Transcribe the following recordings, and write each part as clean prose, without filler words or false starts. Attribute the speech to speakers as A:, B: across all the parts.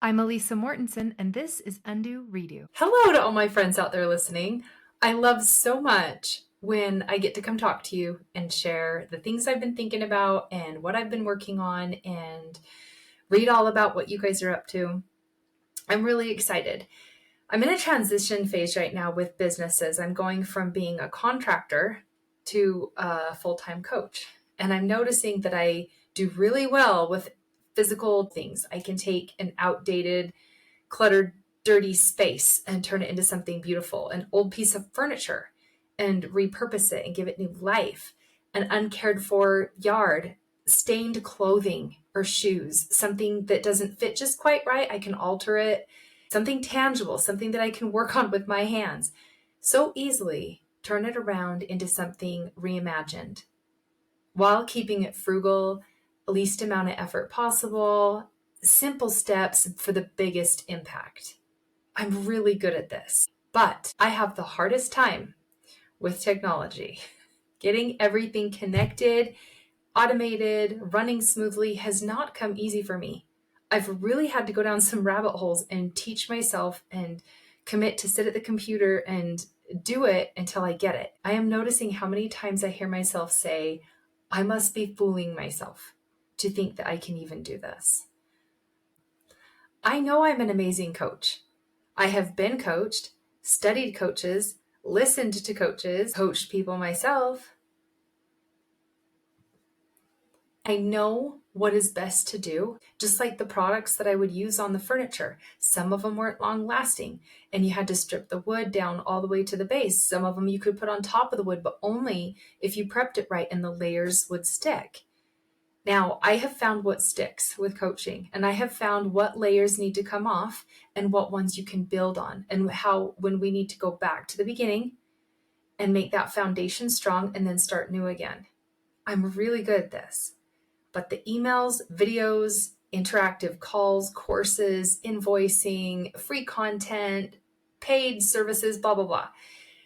A: I'm Elisa Mortensen, and this is Undo Redo.
B: Hello to all my friends out there listening. I love so much when I get to come talk to you and share the things I've been thinking about and what I've been working on and read all about what you guys are up to. I'm really excited. I'm in a transition phase right now with businesses. I'm going from being a contractor to a full-time coach. And I'm noticing that I do really well with physical things. I can take an outdated, cluttered, dirty space and turn it into something beautiful, an old piece of furniture, and repurpose it and give it new life, an uncared for yard, stained clothing or shoes, something that doesn't fit just quite right. I can alter it, something tangible, something that I can work on with my hands. So easily turn it around into something reimagined while keeping it frugal, least amount of effort possible, simple steps for the biggest impact. I'm really good at this, but I have the hardest time with technology. Getting everything connected, automated, running smoothly has not come easy for me. I've really had to go down some rabbit holes and teach myself and commit to sit at the computer and do it until I get it. I am noticing how many times I hear myself say, I must be fooling myself to think that I can even do this. I know I'm an amazing coach. I have been coached, studied coaches, listened to coaches, coached people myself. I know what is best to do, just like the products that I would use on the furniture. Some of them weren't long lasting and you had to strip the wood down all the way to the base. Some of them you could put on top of the wood, but only if you prepped it right and the layers would stick. Now, I have found what sticks with coaching, and I have found what layers need to come off and what ones you can build on, and how when we need to go back to the beginning and make that foundation strong and then start new again. I'm really good at this. But the emails, videos, interactive calls, courses, invoicing, free content, paid services, blah, blah, blah.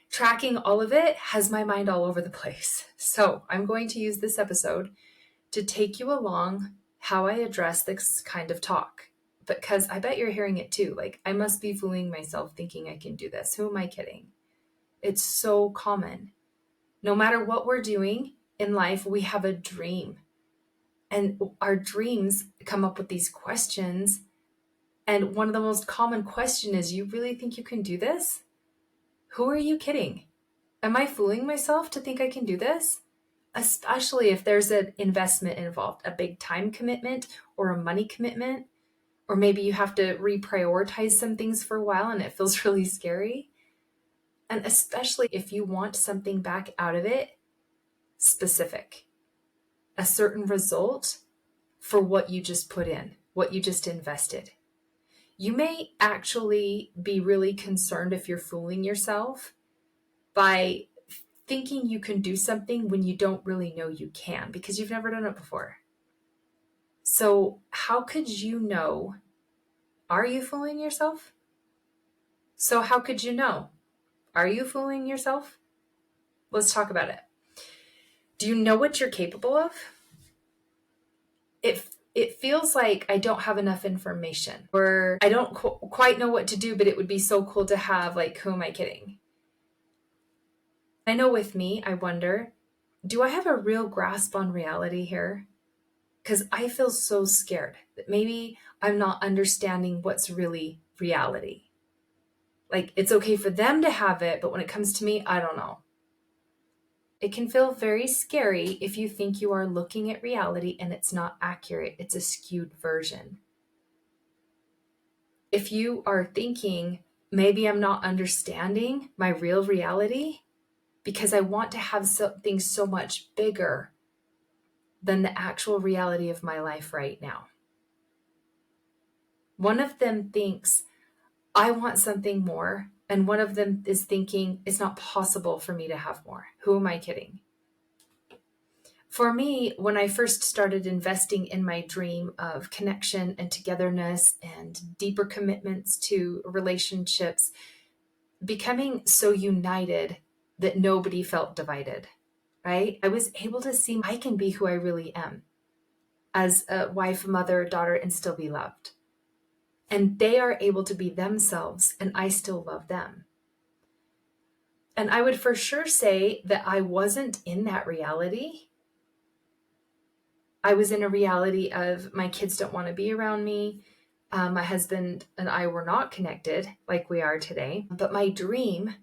B: Tracking all of it has my mind all over the place. So I'm going to use this episode to take you along how I address this kind of talk. Because I bet you're hearing it too. Like, I must be fooling myself thinking I can do this. Who am I kidding? It's so common. No matter what we're doing in life, we have a dream. And our dreams come up with these questions. And one of the most common questions is, you really think you can do this? Who are you kidding? Am I fooling myself to think I can do this? Especially if there's an investment involved, a big time commitment or a money commitment, or maybe you have to reprioritize some things for a while and it feels really scary. And especially if you want something back out of it, specific, a certain result for what you just put in, what you just invested. You may actually be really concerned if you're fooling yourself by thinking you can do something when you don't really know you can because you've never done it before. So how could you know? Are you fooling yourself? So how could you know? Are you fooling yourself? Let's talk about it. Do you know what you're capable of? It feels like I don't have enough information, or I don't quite know what to do, but it would be so cool to have. Like, who am I kidding? I know with me, I wonder, do I have a real grasp on reality here? Because I feel so scared that maybe I'm not understanding what's really reality. Like, it's okay for them to have it, but when it comes to me, I don't know. It can feel very scary if you think you are looking at reality and it's not accurate. It's a skewed version. If you are thinking, maybe I'm not understanding my real reality because I want to have something so much bigger than the actual reality of my life right now. One of them thinks, I want something more. And one of them is thinking, it's not possible for me to have more. Who am I kidding? For me, when I first started investing in my dream of connection and togetherness and deeper commitments to relationships, becoming so united that nobody felt divided, right? I was able to see I can be who I really am as a wife, mother, daughter, and still be loved. and they are able to be themselves, and I still love them. And I would for sure say that I wasn't in that reality. I was in a reality of my kids don't want to be around me. My husband and I were not connected like we are today. But my dream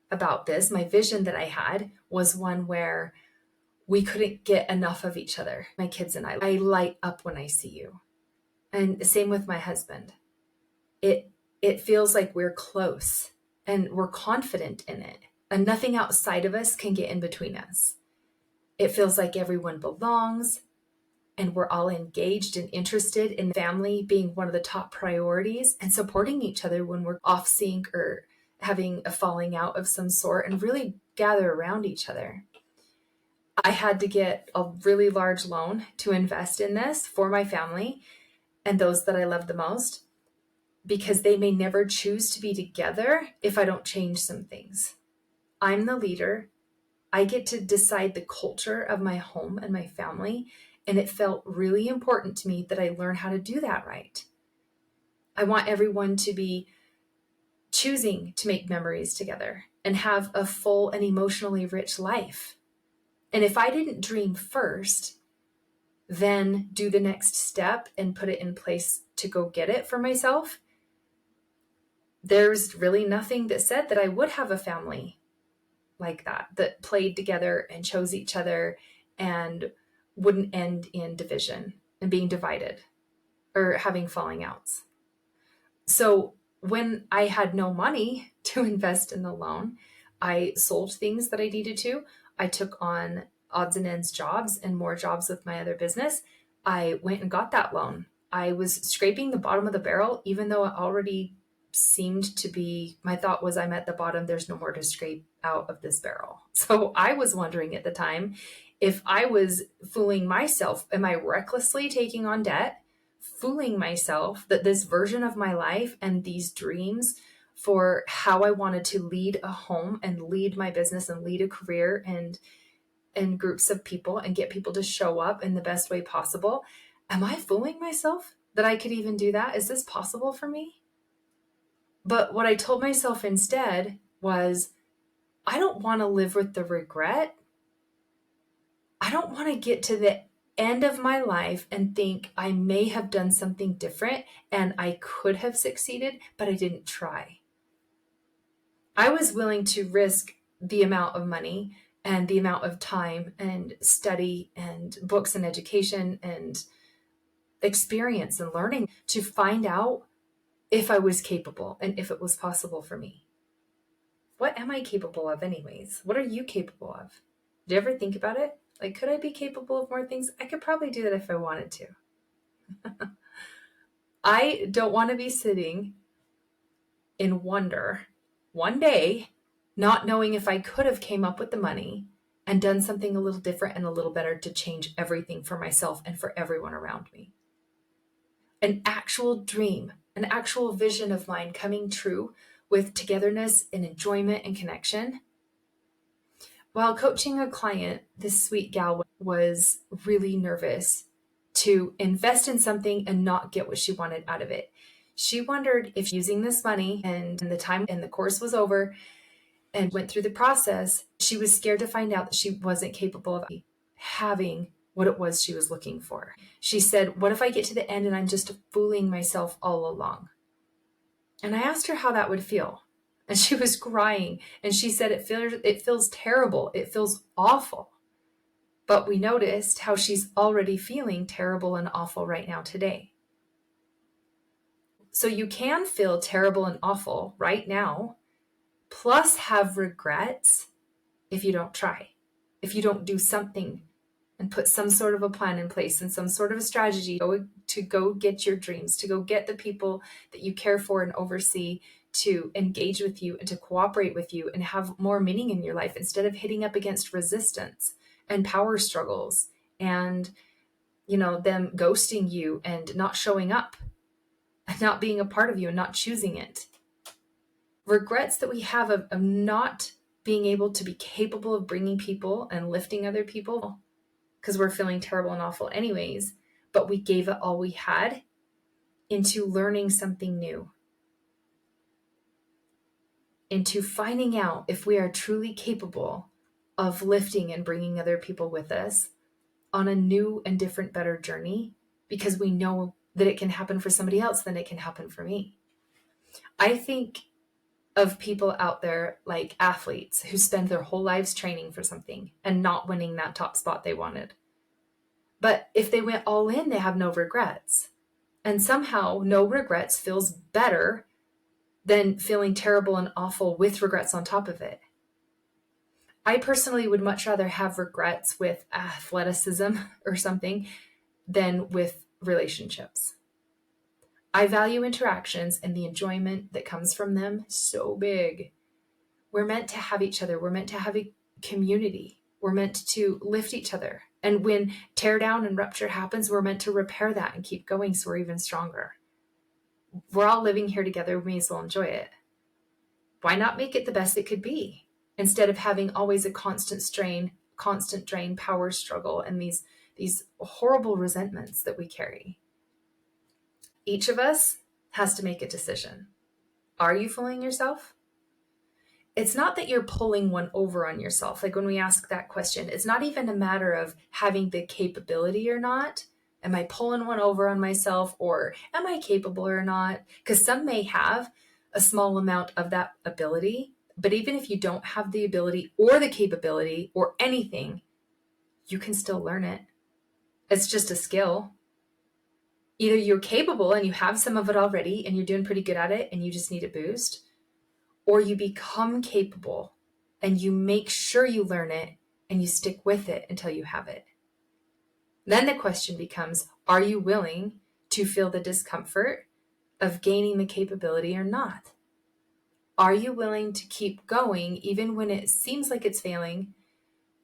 B: about this, my vision that I had, was one where we couldn't get enough of each other. My kids and I light up when I see you. And same with my husband. It feels like we're close and we're confident in it. And nothing outside of us can get in between us. It feels like everyone belongs, and we're all engaged and interested in family being one of the top priorities, and supporting each other when we're off sync or having a falling out of some sort, and really gather around each other. I had to get a really large loan to invest in this for my family and those that I love the most, because they may never choose to be together if I don't change some things. I'm the leader. I get to decide the culture of my home and my family, and it felt really important to me that I learn how to do that right. I want everyone to be choosing to make memories together and have a full and emotionally rich life. And if I didn't dream first, then do the next step and put it in place to go get it for myself, there's really nothing that said that I would have a family like that played together and chose each other and wouldn't end in division and being divided or having falling outs. So when I had no money to invest in the loan, I sold things that I needed to. I took on odds and ends jobs and more jobs with my other business. I went and got that loan. I was scraping the bottom of the barrel, even though it already seemed to be, my thought was, I'm at the bottom, there's no more to scrape out of this barrel. So I was wondering at the time if I was fooling myself. Am I recklessly taking on debt, fooling myself that this version of my life and these dreams for how I wanted to lead a home and lead my business and lead a career and groups of people and get people to show up in the best way possible? Am I fooling myself that I could even do that? Is this possible for me? But what I told myself instead was, I don't want to live with the regret. I don't want to get to the end of my life and think I may have done something different and I could have succeeded, but I didn't try. I was willing to risk the amount of money and the amount of time and study and books and education and experience and learning to find out if I was capable and if it was possible for me. What am I capable of anyways? What are you capable of? Did you ever think about it? Like, could I be capable of more things? I could probably do that if I wanted to. I don't want to be sitting in wonder one day, not knowing if I could have came up with the money and done something a little different and a little better to change everything for myself and for everyone around me. An actual dream, an actual vision of mine coming true with togetherness and enjoyment and connection. While coaching a client, this sweet gal was really nervous to invest in something and not get what she wanted out of it. She wondered if using this money and the time and the course was over and went through the process, she was scared to find out that she wasn't capable of having what it was she was looking for. She said, what if I get to the end and I'm just fooling myself all along? And I asked her how that would feel. And she was crying. And she said, it feels terrible. It feels awful. But we noticed how she's already feeling terrible and awful right now today. So you can feel terrible and awful right now, plus have regrets if you don't try, if you don't do something and put some sort of a plan in place and some sort of a strategy to go get your dreams, to go get the people that you care for and oversee to engage with you and to cooperate with you and have more meaning in your life, instead of hitting up against resistance and power struggles and, them ghosting you and not showing up and not being a part of you and not choosing it. Regrets that we have of not being able to be capable of bringing people and lifting other people because we're feeling terrible and awful anyways, but we gave it all we had. into learning something new, into finding out if we are truly capable of lifting and bringing other people with us on a new and different, better journey, because we know that it can happen for somebody else, then it can happen for me. I think of people out there like athletes who spend their whole lives training for something and not winning that top spot they wanted. But if they went all in, they have no regrets. And somehow no regrets feels better than feeling terrible and awful with regrets on top of it. I personally would much rather have regrets with athleticism or something than with relationships. I value interactions and the enjoyment that comes from them so big. We're meant to have each other. We're meant to have a community. We're meant to lift each other. And when tear down and rupture happens, we're meant to repair that and keep going so we're even stronger. We're all living here together. We may as well enjoy it. Why not make it the best it could be instead of having always a constant strain, constant drain, power struggle, and these horrible resentments that we carry? Each of us has to make a decision. Are you fooling yourself? It's not that you're pulling one over on yourself. Like when we ask that question, it's not even a matter of having the capability or not. Am I pulling one over on myself, or am I capable or not? Because some may have a small amount of that ability, but even if you don't have the ability or the capability or anything, you can still learn it. It's just a skill. Either you're capable and you have some of it already and you're doing pretty good at it and you just need a boost, or you become capable and you make sure you learn it and you stick with it until you have it. Then the question becomes, are you willing to feel the discomfort of gaining the capability or not? Are you willing to keep going even when it seems like it's failing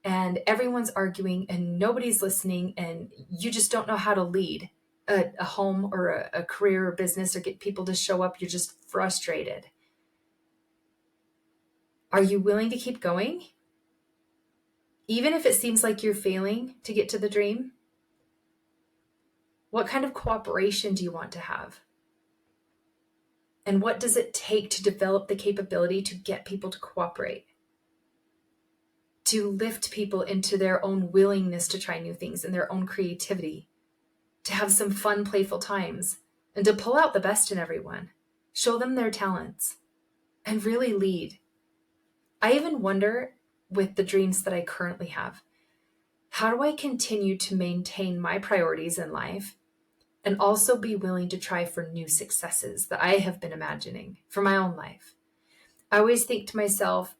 B: and everyone's arguing and nobody's listening and you just don't know how to lead a home or a career or business or get people to show up? You're just frustrated. Are you willing to keep going? Even if it seems like you're failing to get to the dream? What kind of cooperation do you want to have? And what does it take to develop the capability to get people to cooperate? To lift people into their own willingness to try new things and their own creativity, to have some fun, playful times, and to pull out the best in everyone, show them their talents, and really lead. I even wonder, with the dreams that I currently have, how do I continue to maintain my priorities in life and also be willing to try for new successes that I have been imagining for my own life? I always think to myself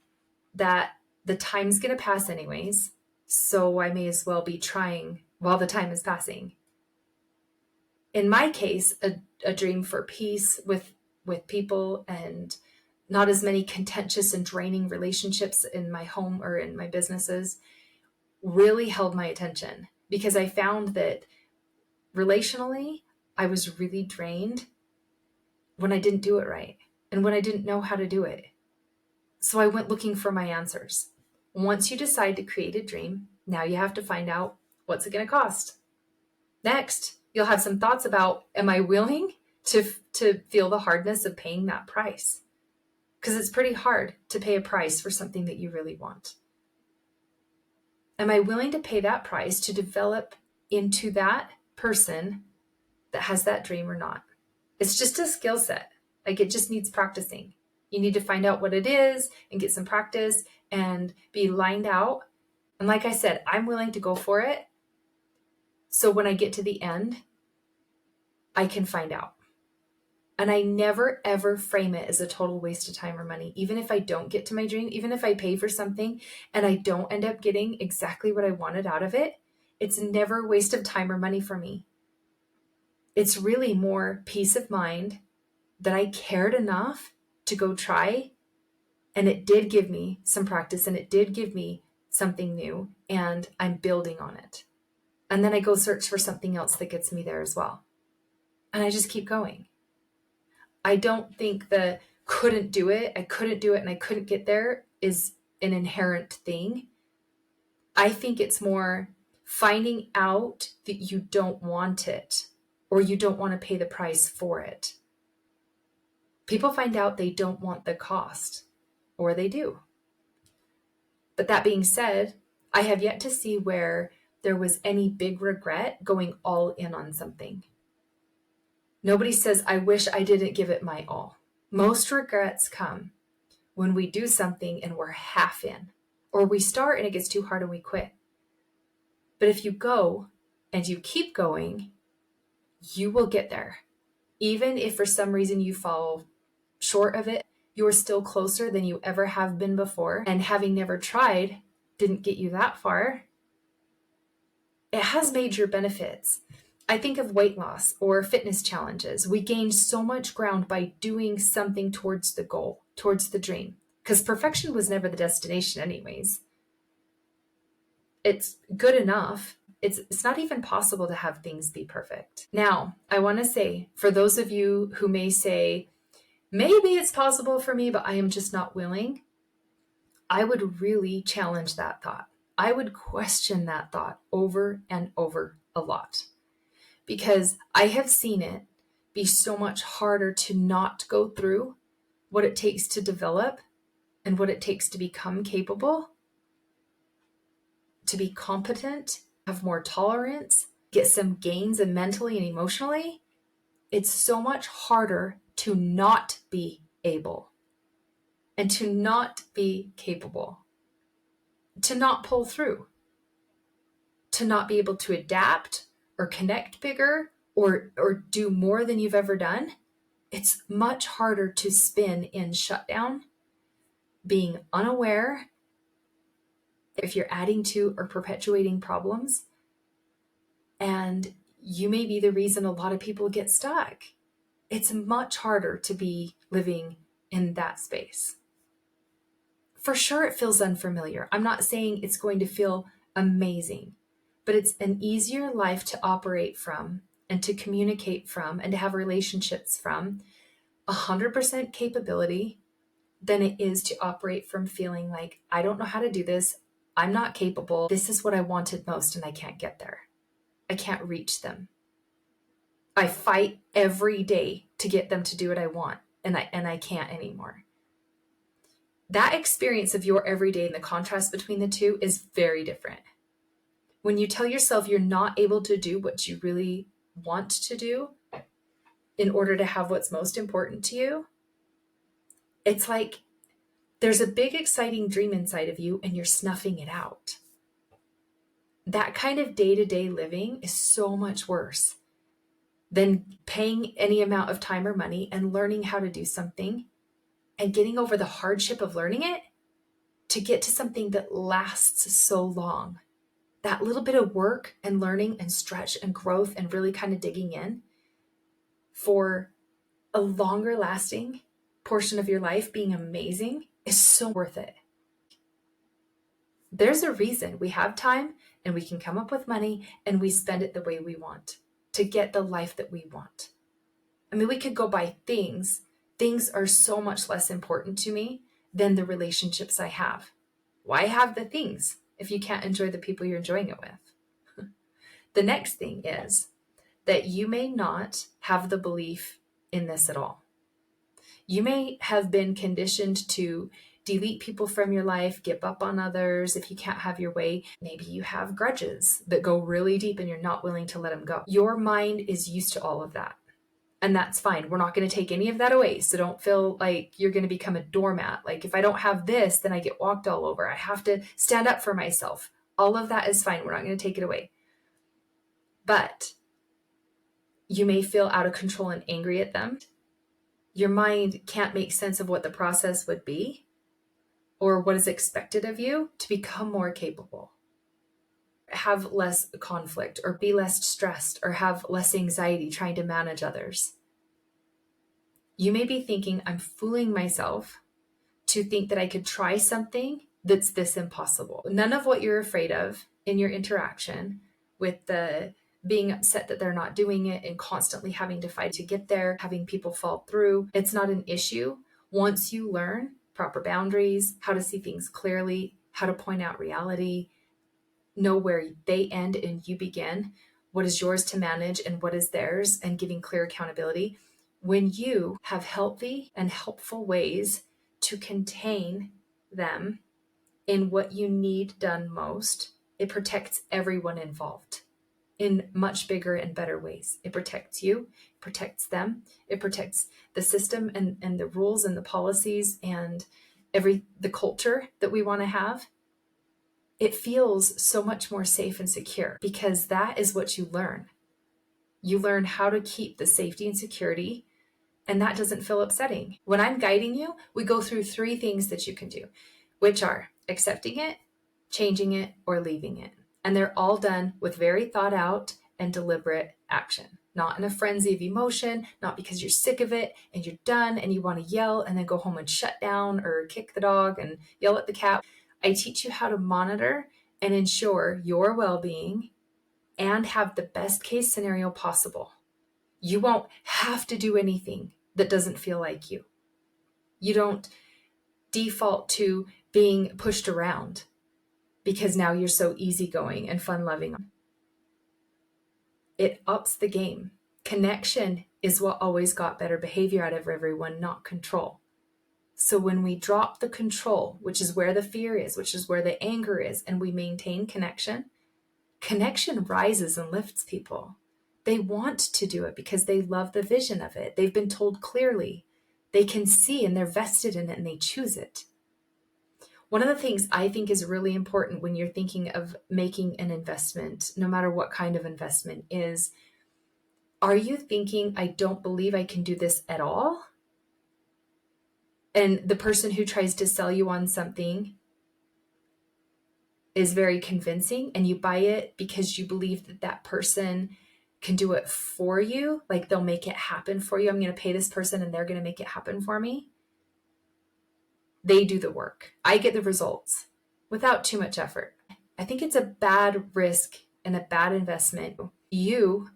B: that the time's going to pass anyways, so I may as well be trying while the time is passing. In my case, a dream for peace with people and not as many contentious and draining relationships in my home or in my businesses really held my attention, because I found that relationally, I was really drained when I didn't do it right and when I didn't know how to do it. So I went looking for my answers. Once you decide to create a dream, now you have to find out, what's it going to cost? Next, you'll have some thoughts about, am I willing to feel the hardness of paying that price? Because it's pretty hard to pay a price for something that you really want. Am I willing to pay that price to develop into that person that has that dream or not? It's just a skill set. Like, it just needs practicing. You need to find out what it is and get some practice and be lined out. And like I said, I'm willing to go for it. So when I get to the end, I can find out. And I never, ever frame it as a total waste of time or money. Even if I don't get to my dream, even if I pay for something and I don't end up getting exactly what I wanted out of it, it's never a waste of time or money for me. It's really more peace of mind that I cared enough to go try. And it did give me some practice and it did give me something new, and I'm building on it. And then I go search for something else that gets me there as well. And I just keep going. I don't think the I couldn't do it and I couldn't get there is an inherent thing. I think it's more finding out that you don't want it or you don't want to pay the price for it. People find out they don't want the cost, or they do. But that being said, I have yet to see where there was any big regret going all in on something. Nobody says, I wish I didn't give it my all. Most regrets come when we do something and we're half in, or we start and it gets too hard and we quit. But if you go and you keep going, you will get there. Even if for some reason you fall short of it, you are still closer than you ever have been before. And having never tried didn't get you that far. It has major benefits. I think of weight loss or fitness challenges. We gain so much ground by doing something towards the goal, towards the dream, because perfection was never the destination anyways. It's good enough. It's not even possible to have things be perfect. Now, I want to say, for those of you who may say, maybe it's possible for me, but I am just not willing, I would really challenge that thought. I would question that thought over and over a lot, because I have seen it be so much harder to not go through what it takes to develop and what it takes to become capable, to be competent, have more tolerance, get some gains and mentally and emotionally. It's so much harder to not be able and to not be capable, to not pull through, to not be able to adapt or connect bigger or do more than you've ever done. It's much harder to spin in shutdown, being unaware, if you're adding to or perpetuating problems. And you may be the reason a lot of people get stuck. It's much harder to be living in that space. For sure, it feels unfamiliar. I'm not saying it's going to feel amazing, but it's an easier life to operate from and to communicate from and to have relationships from 100% capability than it is to operate from feeling like, I don't know how to do this. I'm not capable. This is what I wanted most and I can't get there. I can't reach them. I fight every day to get them to do what I want, and I can't anymore. That experience of your everyday and the contrast between the two is very different. When you tell yourself you're not able to do what you really want to do in order to have what's most important to you, it's like there's a big exciting dream inside of you and you're snuffing it out. That kind of day-to-day living is so much worse than paying any amount of time or money and learning how to do something and getting over the hardship of learning it to get to something that lasts so long. That little bit of work and learning and stretch and growth and really kind of digging in for a longer lasting portion of your life being amazing is so worth it. There's a reason we have time and we can come up with money and we spend it the way we want to get the life that we want. I mean, we could go buy things. Things are so much less important to me than the relationships I have. Why have the things if you can't enjoy the people you're enjoying it with? The next thing is that you may not have the belief in this at all. You may have been conditioned to delete people from your life, give up on others if you can't have your way. Maybe you have grudges that go really deep and you're not willing to let them go. Your mind is used to all of that. And that's fine. We're not going to take any of that away. So don't feel like you're going to become a doormat. Like if I don't have this, then I get walked all over. I have to stand up for myself. All of that is fine. We're not going to take it away. But you may feel out of control and angry at them. Your mind can't make sense of what the process would be or what is expected of you to become more capable. Have less conflict or be less stressed or have less anxiety trying to manage others. You may be thinking, I'm fooling myself to think that I could try something that's this impossible. None of what you're afraid of in your interaction with the being upset that they're not doing it and constantly having to fight to get there, having people fall through, it's not an issue once you learn proper boundaries, how to see things clearly, how to point out reality, know where they end and you begin. what is yours to manage and what is theirs, and giving clear accountability. When you have healthy and helpful ways to contain them in what you need done most, it protects everyone involved in much bigger and better ways. It protects you, it protects them, it protects the system and the rules and the policies and the culture that we want to have. It feels so much more safe and secure because that is what you learn. You learn how to keep the safety and security, and that doesn't feel upsetting. When I'm guiding you, we go through 3 things that you can do, which are accepting it, changing it, or leaving it. And they're all done with very thought out and deliberate action, not in a frenzy of emotion, not because you're sick of it and you're done and you want to yell and then go home and shut down or kick the dog and yell at the cat. I teach you how to monitor and ensure your well-being and have the best case scenario possible. You won't have to do anything that doesn't feel like you. You don't default to being pushed around because now you're so easygoing and fun-loving. It ups the game. Connection is what always got better behavior out of everyone, not control. So when we drop the control, which is where the fear is, which is where the anger is, and we maintain connection, connection rises and lifts people. They want to do it because they love the vision of it. They've been told clearly. They can see and they're vested in it and they choose it. One of the things I think is really important when you're thinking of making an investment, no matter what kind of investment, is, are you thinking, I don't believe I can do this at all? And the person who tries to sell you on something is very convincing and you buy it because you believe that that person can do it for you. Like they'll make it happen for you. I'm going to pay this person and they're going to make it happen for me. They do the work. I get the results without too much effort. I think it's a bad risk and a bad investment. You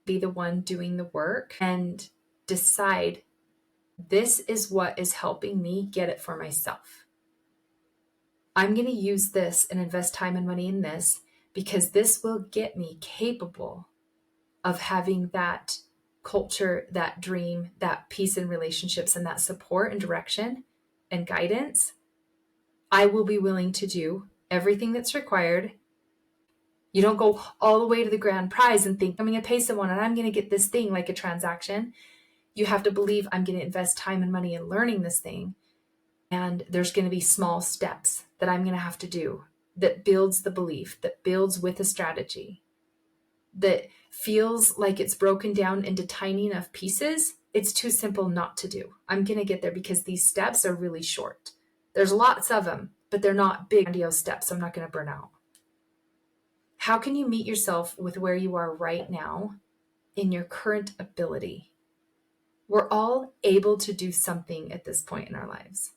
B: be the one doing the work and decide, this is what is helping me get it for myself. I'm going to use this and invest time and money in this because this will get me capable of having that culture, that dream, that peace in relationships, and that support and direction and guidance. I will be willing to do everything that's required. You don't go all the way to the grand prize and think, I'm going to pay someone and I'm going to get this thing like a transaction. You have to believe, I'm going to invest time and money in learning this thing. And there's going to be small steps that I'm going to have to do that builds the belief, that builds with a strategy, that feels like it's broken down into tiny enough pieces. It's too simple not to do. I'm going to get there because these steps are really short. There's lots of them, but they're not big, grandiose steps. I'm not going to burn out. How can you meet yourself with where you are right now in your current ability? We're all able to do something at this point in our lives.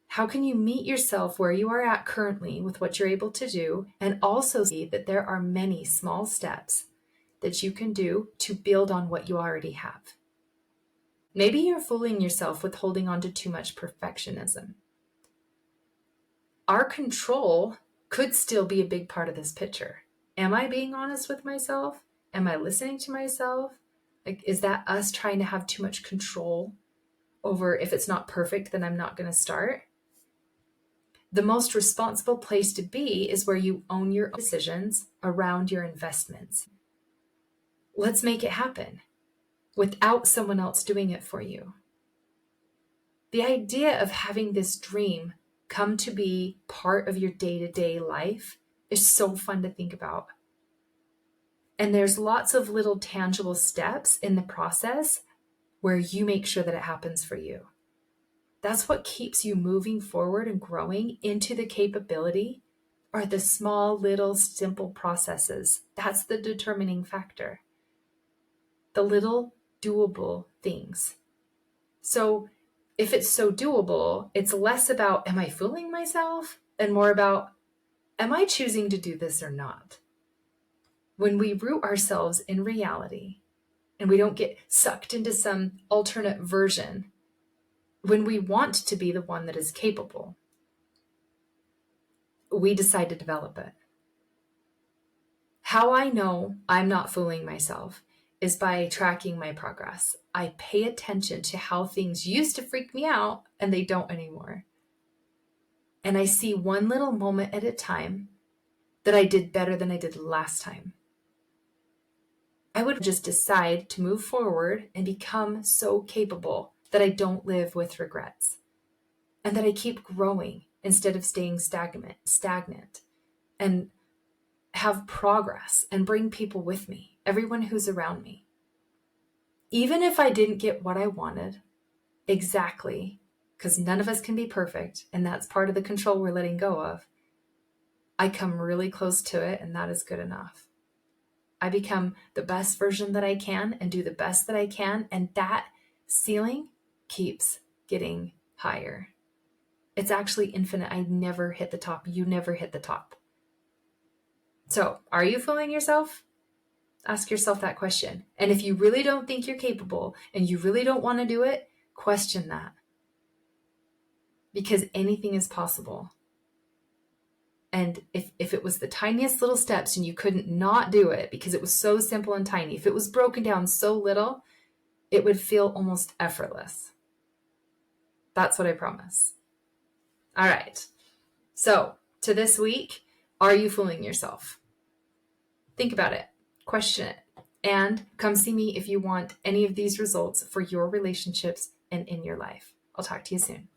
B: How can you meet yourself where you are at currently with what you're able to do, and also see that there are many small steps that you can do to build on what you already have? Maybe you're fooling yourself with holding on to too much perfectionism. Our control could still be a big part of this picture. Am I being honest with myself? Am I listening to myself? Like, is that us trying to have too much control over, if it's not perfect, then I'm not going to start? The most responsible place to be is where you own your decisions around your investments. Let's make it happen without someone else doing it for you. The idea of having this dream come to be part of your day-to-day life is so fun to think about. And there's lots of little tangible steps in the process where you make sure that it happens for you. That's what keeps you moving forward and growing into the capability, are the small, little, simple processes. That's the determining factor. The little doable things. So if it's so doable, it's less about, am I fooling myself? And more about, am I choosing to do this or not? When we root ourselves in reality and we don't get sucked into some alternate version, when we want to be the one that is capable, we decide to develop it. How I know I'm not fooling myself is by tracking my progress. I pay attention to how things used to freak me out and they don't anymore. And I see one little moment at a time that I did better than I did last time. I would just decide to move forward and become so capable that I don't live with regrets and that I keep growing instead of staying stagnant, and have progress and bring people with me, everyone who's around me. Even if I didn't get what I wanted exactly, because none of us can be perfect, and that's part of the control we're letting go of, I come really close to it, and that is good enough. I become the best version that I can and do the best that I can, and that ceiling keeps getting higher. It's actually infinite. I never hit the top. You never hit the top. So, are you fooling yourself? Ask yourself that question. And if you really don't think you're capable and you really don't want to do it, question that. Because anything is possible. And if it was the tiniest little steps and you couldn't not do it because it was so simple and tiny, if it was broken down so little, it would feel almost effortless. That's what I promise. All right. So, to this week, are you fooling yourself? Think about it. Question it. And come see me if you want any of these results for your relationships and in your life. I'll talk to you soon.